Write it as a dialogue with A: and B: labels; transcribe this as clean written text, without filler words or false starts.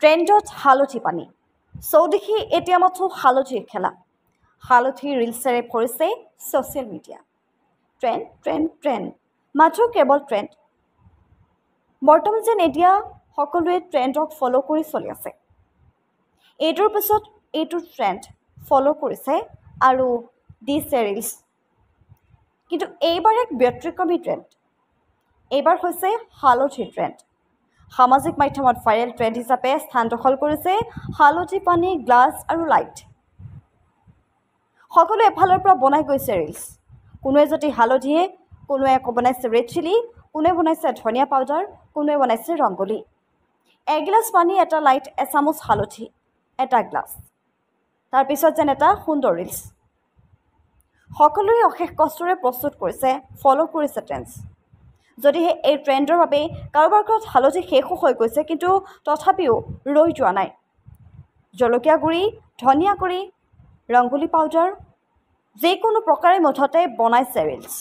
A: ট্ৰেণ্ডত হালধি পানী চৌদিশে এতিয়া মাথো হালধিৰ খেলা হালধি ৰিলছেৰে ভৰিছে social media trend trend trend মাথো কেৱল ট্ৰেণ্ড বৰ্তমান যেন এতিয়া সকলোৱে ট্ৰেণ্ডক ফ'ল' কৰি চলি আছে এইটোৰ পিছত এইটো ট্ৰেণ্ড ফ'ল' কৰিছে আৰু দিছে ৰিলছ কিন্তু এইবাৰ এক ব্যতিক্ৰমী ট্ৰেণ্ড এইবাৰ হৈছে হালধিৰ ট্ৰেণ্ড সামাজিক মাধ্যমত ভাইৰেল ট্ৰেণ্ড হিচাপে স্থান দখল কৰিছে হালধি পানী গ্লাছ আৰু লাইট সকলো এফালৰ পৰা বনাই গৈছে ৰিলছ কোনোৱে যদি হালধিয়ে কোনোৱে আকৌ বনাইছে ৰেড চিলি কোনোৱে বনাইছে ধনিয়া পাউডাৰ কোনোৱে বনাইছে ৰংগলী এগিলাচ পানী এটা লাইট এচামুচ হালধি এটা গ্লাছ তাৰপিছত যেন এটা সুন্দৰ ৰিলছ সকলোৱে অশেষ কষ্টৰে প্ৰস্তুত কৰিছে ফ'ল' কৰিছে ট্ৰেণ্ডছ যদিহে এই ট্ৰেণ্ডৰ বাবে কাৰোবাৰ ঘৰত হালধি শেষো হৈ গৈছে কিন্তু তথাপিও ৰৈ যোৱা নাই জলকীয়া গুড়ি ধনিয়া গুড়ি ৰংগলী পাউডাৰ যিকোনো প্ৰকাৰে মুঠতে বনাইছে ৰিলছ